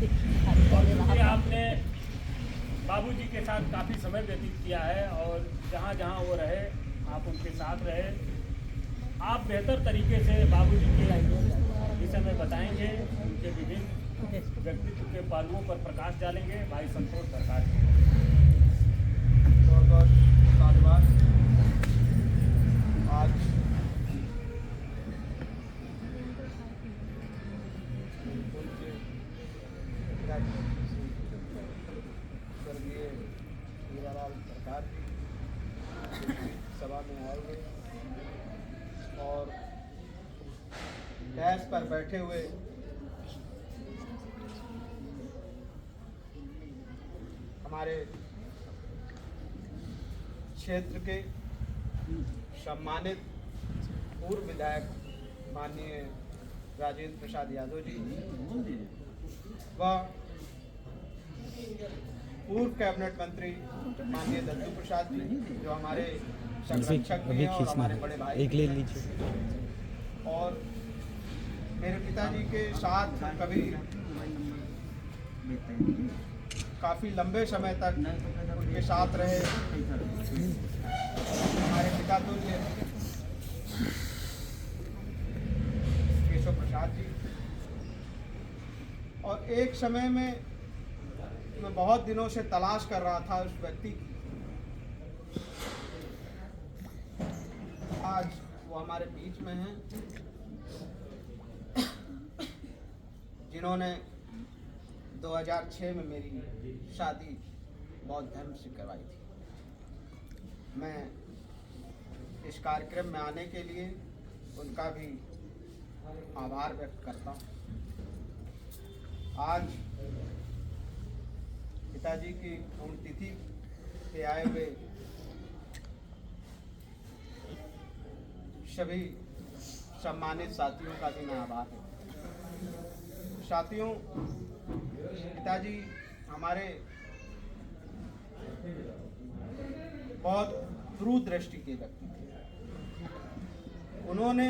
क्योंकि आपने बाबूजी के साथ काफ़ी समय व्यतीत किया है और जहाँ जहाँ वो रहे आप उनके साथ रहे। आप बेहतर तरीके से बाबूजी के विषय में बताएंगे, उनके विभिन्न व्यक्तित्व के पहलुओं पर प्रकाश डालेंगे। भाई संतोष प्रकाश बहुत बहुत धन्यवाद। आज स्वर्गीय हीरालाल सरकार जी सभा में आए हुए और डैश पर बैठे हुए हमारे क्षेत्र के सम्मानित पूर्व विधायक माननीय राजेंद्र प्रसाद यादव जी व पूर्व कैबिनेट मंत्री माननीय दद्दू प्रसाद जी जो हमारे संरक्षक भी हैं और हमारे बड़े भाई एक ले लीजिए। और मेरे पिताजी के साथ कभी काफ़ी लंबे समय तक उनके साथ रहे हमारे पिता तुल्य केशव प्रसाद जी। और एक समय में मैं बहुत दिनों से तलाश कर रहा था उस व्यक्ति की। आज वो हमारे बीच में हैं जिन्होंने 2006 में मेरी शादी बौद्ध धर्म से करवाई थी। मैं इस कार्यक्रम में आने के लिए उनका भी आभार व्यक्त करता हूँ। आज पिताजी की पुण्यतिथि पे आए हुए सभी सम्मानित साथियों का भी मैं आभार है। साथियों, पिताजी हमारे बहुत दूरदृष्टि के व्यक्ति थे। उन्होंने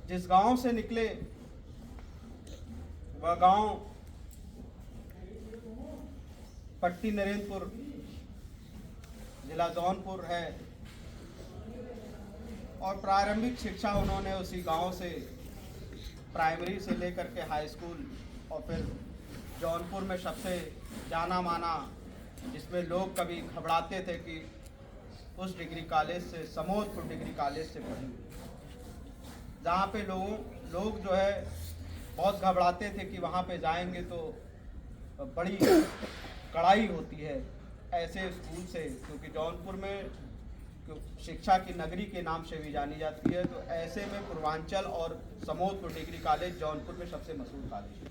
जिस गांव से निकले वह गांव पट्टी नरेंद्रपुर जिला जौनपुर है और प्रारंभिक शिक्षा उन्होंने उसी गांव से प्राइमरी से लेकर के हाई स्कूल और फिर जौनपुर में सबसे जाना माना जिसमें लोग कभी घबराते थे कि उस डिग्री कॉलेज से समोदपुर डिग्री कॉलेज से पढ़ी, जहाँ पे लोग जो है बहुत घबराते थे कि वहाँ पे जाएंगे तो बड़ी कड़ाई होती है ऐसे स्कूल से, क्योंकि जौनपुर में शिक्षा की नगरी के नाम से भी जानी जाती है। तो ऐसे में पूर्वांचल और समोदपुर डिग्री कॉलेज जौनपुर में सबसे मशहूर कॉलेज है।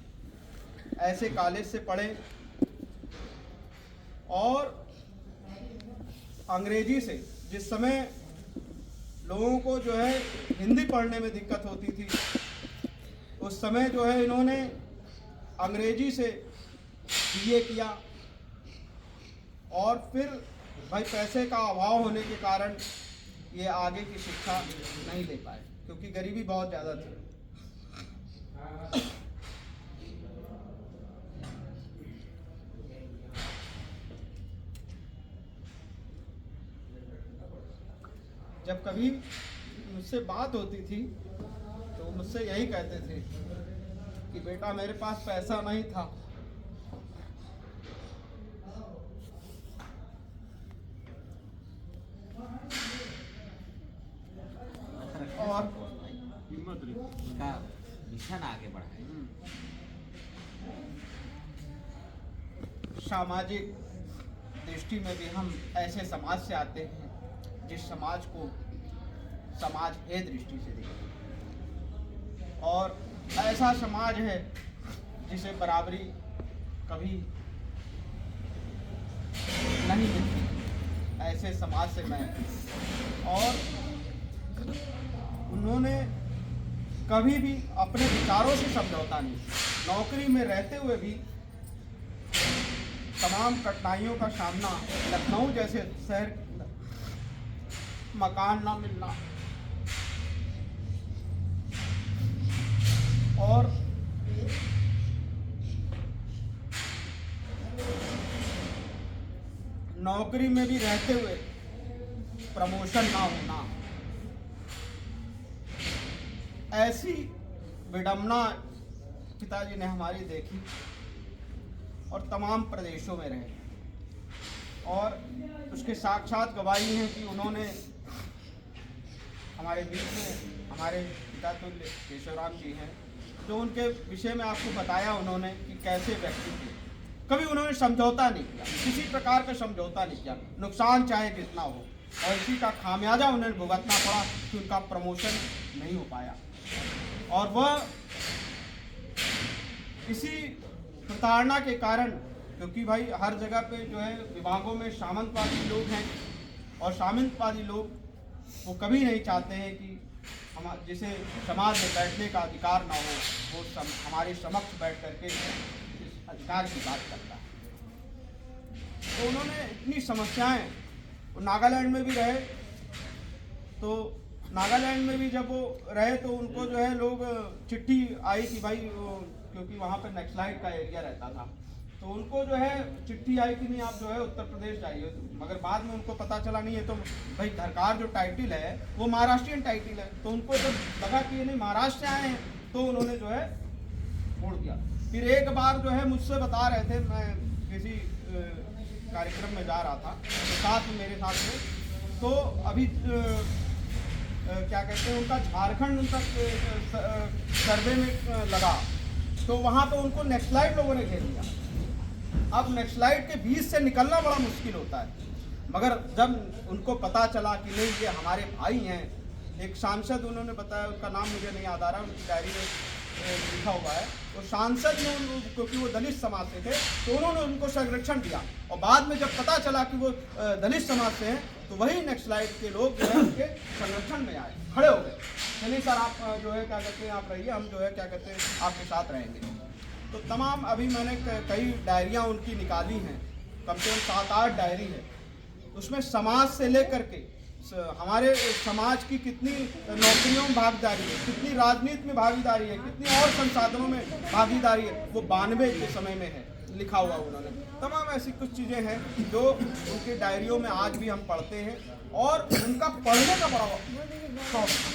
ऐसे कॉलेज से पढ़े और अंग्रेजी से, जिस समय लोगों को जो है हिंदी पढ़ने में दिक्कत होती थी, उस समय जो है इन्होंने अंग्रेजी से बीए किया और फिर भाई पैसे का अभाव होने के कारण ये आगे की शिक्षा नहीं ले पाए क्योंकि गरीबी बहुत ज़्यादा थी। जब कभी मुझसे बात होती थी तो मुझसे यही कहते थे कि बेटा मेरे पास पैसा नहीं था, और का मिशन आगे बढ़ाए। सामाजिक दृष्टि में भी हम ऐसे समाज से आते हैं जिस समाज को समाज है दृष्टि से देखते, और ऐसा समाज है जिसे बराबरी कभी नहीं मिलती। ऐसे समाज से मैं, और उन्होंने कभी भी अपने विचारों से समझौता नहीं, नौकरी में रहते हुए भी तमाम कठिनाइयों का सामना, लखनऊ जैसे शहर, मकान ना मिलना, और नौकरी में भी रहते हुए प्रमोशन ना होना, ऐसी विडंबना पिताजी ने हमारी देखी और तमाम प्रदेशों में रहे और उसके साक्षात गवाही हैं कि उन्होंने हमारे बीच में हमारे पिता तुल्य केशवराम जी हैं, जो उनके विषय में आपको बताया उन्होंने कि कैसे व्यक्ति थे। कभी उन्होंने समझौता नहीं किया, किसी प्रकार का समझौता नहीं किया, नुकसान चाहे जितना हो, और इसी का खामियाजा उन्हें भुगतना पड़ा कि उनका प्रमोशन नहीं हो पाया। और वह इसी प्रताड़ना के कारण, क्योंकि भाई हर जगह पे जो है विभागों में सामंतवादी लोग हैं और सामंतवादी लोग वो कभी नहीं चाहते हैं कि हम जिसे समाज में बैठने का अधिकार ना हो, वो हमारे समक्ष बैठ करके इस अधिकार की बात करता है। तो उन्होंने इतनी समस्याएं, वो नागालैंड में भी रहे, तो नागालैंड में भी जब वो रहे तो उनको जो है लोग चिट्ठी आई कि भाई, क्योंकि वहाँ पर नक्सलाइट का एरिया रहता था, तो उनको जो है चिट्ठी आई कि नहीं आप जो है उत्तर प्रदेश जाइए, मगर बाद में उनको पता चला नहीं है। तो भाई सरकार जो टाइटल है वो महाराष्ट्रियन टाइटल है, तो उनको जब लगा कि ये नहीं महाराष्ट्र से आए हैं तो उन्होंने जो है छोड़ दिया। फिर एक बार जो है मुझसे बता रहे थे, मैं किसी कार्यक्रम में जा रहा था तो साथ में मेरे साथ में, तो अभी क्या कहते हैं उनका झारखंड उनका सर्वे में लगा, तो वहाँ पे उनको नक्सलाइट लोगों ने घेर लिया। अब नक्सलाइट के बीच से निकलना बड़ा मुश्किल होता है, मगर जब उनको पता चला कि नहीं ये हमारे भाई हैं, एक सांसद उन्होंने बताया, उनका नाम मुझे नहीं याद आ रहा, उनकी डायरी में लिखा हुआ है, तो सांसद ने क्योंकि वो दलित समाज से थे तो उन्होंने उनको संरक्षण दिया, और बाद में जब पता चला कि वो दलित समाज से हैं तो वही नक्सलाइट के लोग जो है उनके संरक्षण में आए, खड़े हो गए, चलिए सर आप जो है क्या कहते हैं आप रहिए, हम जो है क्या कहते हैं आपके साथ रहेंगे। तो तमाम अभी मैंने कई डायरियाँ उनकी निकाली हैं, कम से कम 7-8 डायरी है, उसमें समाज से लेकर के हमारे समाज की कितनी नौकरियों में भागीदारी है, कितनी राजनीति में भागीदारी है, कितनी और संसाधनों में भागीदारी है, वो 92 के समय में है लिखा हुआ उन्होंने। तमाम ऐसी कुछ चीज़ें हैं जो उनके डायरियों में आज भी हम पढ़ते हैं, और उनका पढ़ने का बड़ा शौक था,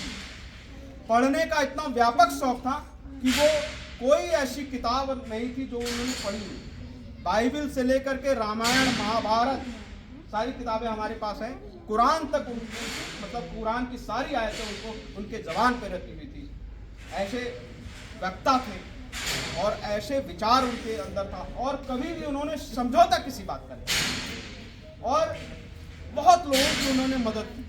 पढ़ने का इतना व्यापक शौक था कि वो कोई ऐसी किताब नहीं थी जो उन्होंने पढ़ी नहीं। बाइबल से लेकर के रामायण महाभारत सारी किताबें हमारे पास हैं, कुरान तक मतलब कुरान की सारी आयतें उनको उनके ज़बान पर रखी हुई थी। ऐसे वक्ता थे और ऐसे विचार उनके अंदर था, और कभी भी उन्होंने समझौता किसी बात का नहीं, और बहुत लोगों की उन्होंने मदद की,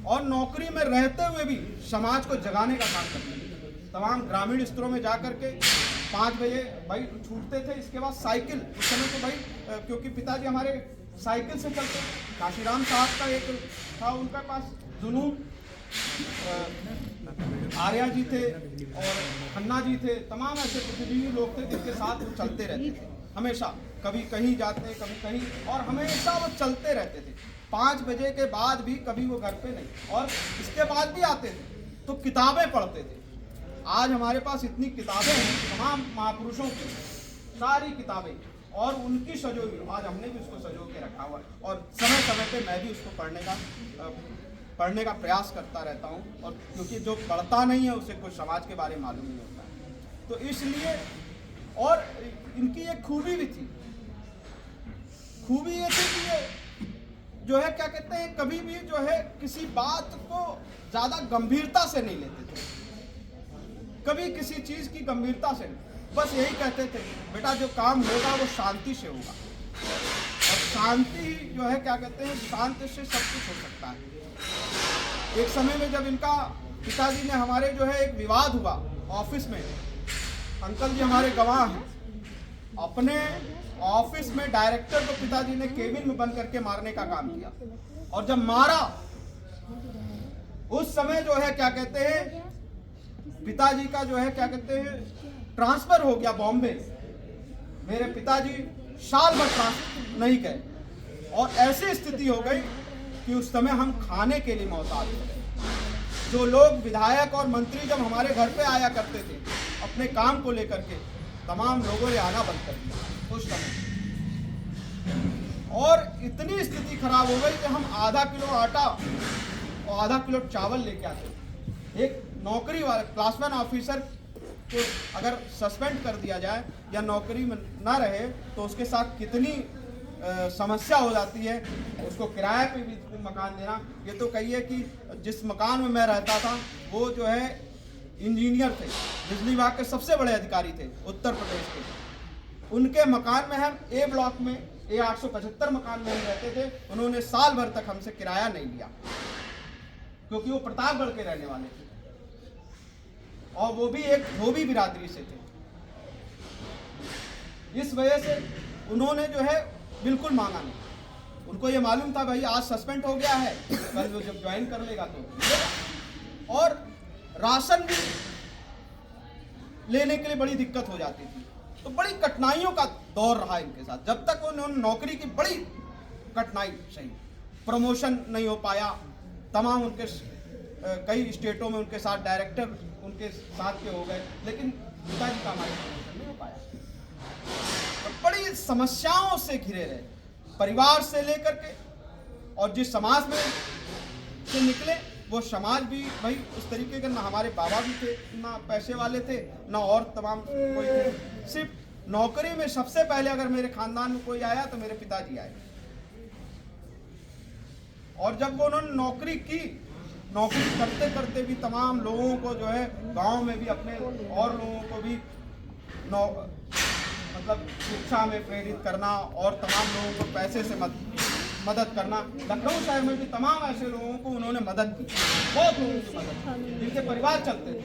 और नौकरी में रहते हुए भी समाज को जगाने का काम करते थे। तमाम ग्रामीण स्तरों में जा कर के 5 बजे भाई छूटते थे, इसके बाद साइकिल, उस समय तो भाई क्योंकि पिताजी हमारे साइकिल से चलते, काशीराम साहब का एक था उनका पास जुनून, आर्या जी थे और खन्ना जी थे, तमाम ऐसे प्रतिनिधि लोग थे जिनके साथ वो चलते रहते थे हमेशा, कभी कहीं जाते कभी कहीं, और हमेशा वो चलते रहते थे। 5 बजे के बाद भी कभी वो घर पे नहीं, और इसके बाद भी आते थे तो किताबें पढ़ते थे। आज हमारे पास इतनी किताबें हैं तमाम महापुरुषों की, सारी किताबें, और उनकी सजोई, आज हमने भी उसको सजो के रखा हुआ है, और समय समय पे मैं भी उसको पढ़ने का प्रयास करता रहता हूँ, और क्योंकि जो पढ़ता नहीं है उसे कुछ समाज के बारे में मालूम नहीं होता है, तो इसलिए। और इनकी एक खूबी भी थी, खूबी ये थी कि ये जो है क्या कहते हैं कभी भी जो है किसी बात को ज़्यादा गंभीरता से नहीं लेते थे, कभी किसी चीज़ की गंभीरता से नहीं, बस यही कहते थे बेटा जो काम होगा वो शांति से होगा, और शांति जो है क्या कहते हैं शांति से सब कुछ हो सकता है। एक समय में जब इनका पिताजी ने हमारे जो है एक विवाद हुआ ऑफिस में, अंकल जी हमारे गवाह हैं, अपने ऑफिस में डायरेक्टर को पिताजी ने केबिन में बंद करके मारने का काम किया, और जब मारा उस समय जो है क्या कहते हैं पिताजी का जो है क्या कहते हैं ट्रांसफर हो गया बॉम्बे। मेरे पिताजी साल भर ट्रांसफर नहीं गए, और ऐसी स्थिति हो गई कि उस समय हम खाने के लिए मोहताज हो गए। जो लोग विधायक और मंत्री जब हमारे घर पे आया करते थे अपने काम को लेकर के, तमाम लोगों ने आना बंद कर दिया उस समय। और इतनी स्थिति खराब हो गई कि हम आधा किलो आटा और आधा किलो चावल लेके आते। एक नौकरी वाला क्लासमैन ऑफिसर को अगर सस्पेंड कर दिया जाए या नौकरी में ना रहे तो उसके साथ कितनी समस्या हो जाती है। उसको किराए पे भी मकान देना। ये तो कहिए कि जिस मकान में मैं रहता था वो जो है इंजीनियर थे, बिजली विभाग के सबसे बड़े अधिकारी थे उत्तर प्रदेश के। उनके मकान में हम ए ब्लॉक में A875 मकान में हम रहते थे। उन्होंने साल भर तक हमसे किराया नहीं लिया क्योंकि वो प्रतापगढ़ के रहने वाले थे और वो भी एक धोबी बिरादरी से थे। इस वजह से उन्होंने जो है बिल्कुल मांगा नहीं। उनको ये मालूम था भाई आज सस्पेंड हो गया है, कल वो जब ज्वाइन कर लेगा तो मिलेगा। और राशन भी लेने के लिए बड़ी दिक्कत हो जाती थी। तो बड़ी कठिनाइयों का दौर रहा इनके साथ। जब तक उन्होंने नौकरी की बड़ी कठिनाई सही, प्रमोशन नहीं हो पाया। तमाम उनके कई स्टेटों में उनके साथ डायरेक्टर उनके साथ के हो गए, लेकिन पिताजी का हमारे प्रमोशन नहीं हो पाया। तो बड़ी समस्याओं से घिरे रहे, परिवार से लेकर के, और जिस समाज में से निकले वो समाज भी भाई उस तरीके के ना हमारे बाबा भी थे, ना पैसे वाले थे, ना और तमाम कोई थे। सिर्फ नौकरी में सबसे पहले अगर मेरे खानदान में कोई आया तो मेरे पिताजी आए। और जब वो उन्होंने नौकरी की, नौकरी करते करते भी तमाम लोगों को जो है गांव में भी अपने और लोगों को भी मतलब शिक्षा में प्रेरित करना और तमाम लोगों को पैसे से मदद करना। लखनऊ शहर में भी तमाम ऐसे लोगों को उन्होंने मदद की, बहुत लोगों की मदद की जिनके परिवार चलते थे।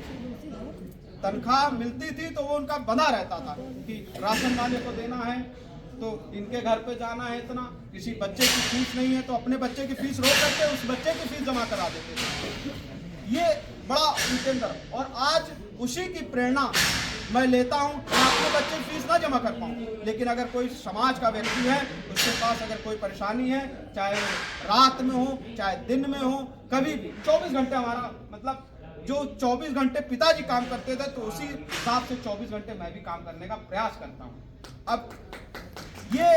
तनख्वाह मिलती थी तो वो उनका बंधा रहता था कि राशन वाले को देना है तो इनके घर पे जाना है इतना, किसी बच्चे की फीस नहीं है तो अपने बच्चे की फीस रोक करके उस बच्चे की फीस जमा करा देते थे। ये बड़ा उनके अंदर। और आज उसी की प्रेरणा मैं लेता हूँ। अपने बच्चे की फीस ना जमा कर पाऊँ, लेकिन अगर कोई समाज का व्यक्ति है उसके पास अगर कोई परेशानी है, चाहे रात में हो चाहे दिन में हो, कभी भी 24 घंटे हमारा मतलब जो 24 घंटे पिताजी काम करते थे तो उसी हिसाब से 24 घंटे मैं भी काम करने का प्रयास करता हूँ। अब ये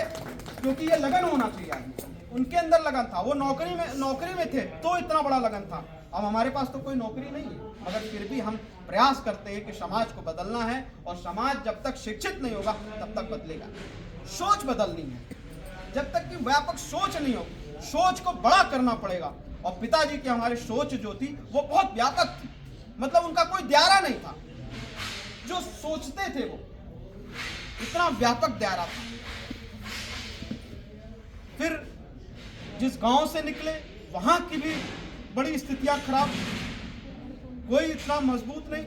क्योंकि ये लगन होना चाहिए आदमी, उनके अंदर लगन था। वो नौकरी में थे तो इतना बड़ा लगन था। अब हमारे पास तो कोई नौकरी नहीं है, मगर फिर भी हम प्रयास करते हैं कि समाज को बदलना है और समाज जब तक शिक्षित नहीं होगा तब तक बदलेगा। सोच बदलनी है। जब तक कि व्यापक सोच नहीं हो, सोच को बड़ा करना पड़ेगा। और पिताजी की हमारी सोच जो थी वो बहुत व्यापक थी, मतलब उनका कोई दायरा नहीं था। जो सोचते थे वो इतना व्यापक दायरा था। फिर जिस गांव से निकले वहां की भी बड़ी स्थितियां खराब, कोई इतना मजबूत नहीं।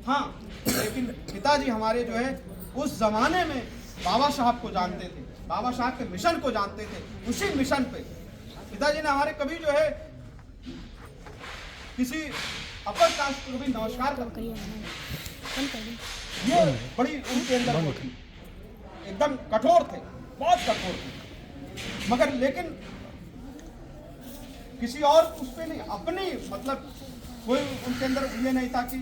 हाँ, लेकिन पिताजी हमारे जो है उस जमाने में बाबा साहब को जानते थे, बाबा साहब के मिशन को जानते थे। उसी मिशन पे पिताजी ने हमारे कभी जो है किसी अपर कास्ट को भी नमस्कार कर ये बड़ी उनके अंदर वो थी। एकदम कठोर थे, बहुत कठोर थे। मगर लेकिन किसी और उस पे नहीं, अपनी मतलब कोई उनके अंदर ये नहीं था कि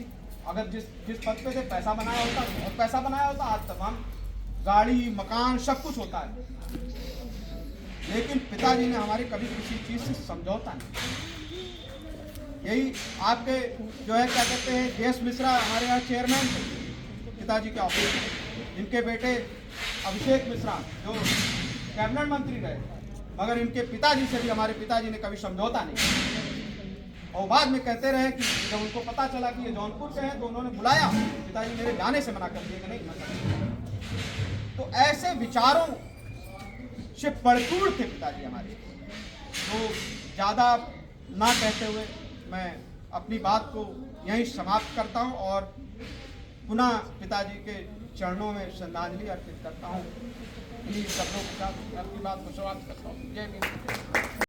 अगर जिस पद पे थे पैसा बनाया होता, और पैसा बनाया होता आज तमाम गाड़ी मकान सब कुछ होता है। लेकिन पिताजी ने हमारे कभी किसी चीज से समझौता नहीं। यही आपके जो है क्या कहते हैं DS मिश्रा हमारे यहाँ चेयरमैन थे पिताजी के ऑफिस में, इनके बेटे अभिषेक मिश्रा जो कैबिनेट मंत्री रहे, मगर इनके पिताजी से भी हमारे पिताजी ने कभी समझौता नहीं। और बाद में कहते रहे कि जब उनको पता चला कि ये जौनपुर से हैं तो उन्होंने बुलाया, पिताजी मेरे जाने से मना कर दिया कि नहीं मत। तो ऐसे विचारों से भरपूर थे पिताजी हमारे। तो ज़्यादा ना कहते हुए मैं अपनी बात को यहीं समाप्त करता हूं और पुनः पिताजी के चरणों में श्रद्धांजलि अर्पित करता हूं। इन्हीं शब्दों के साथ अपनी बात को समाप्त करता हूँ। जय भीम।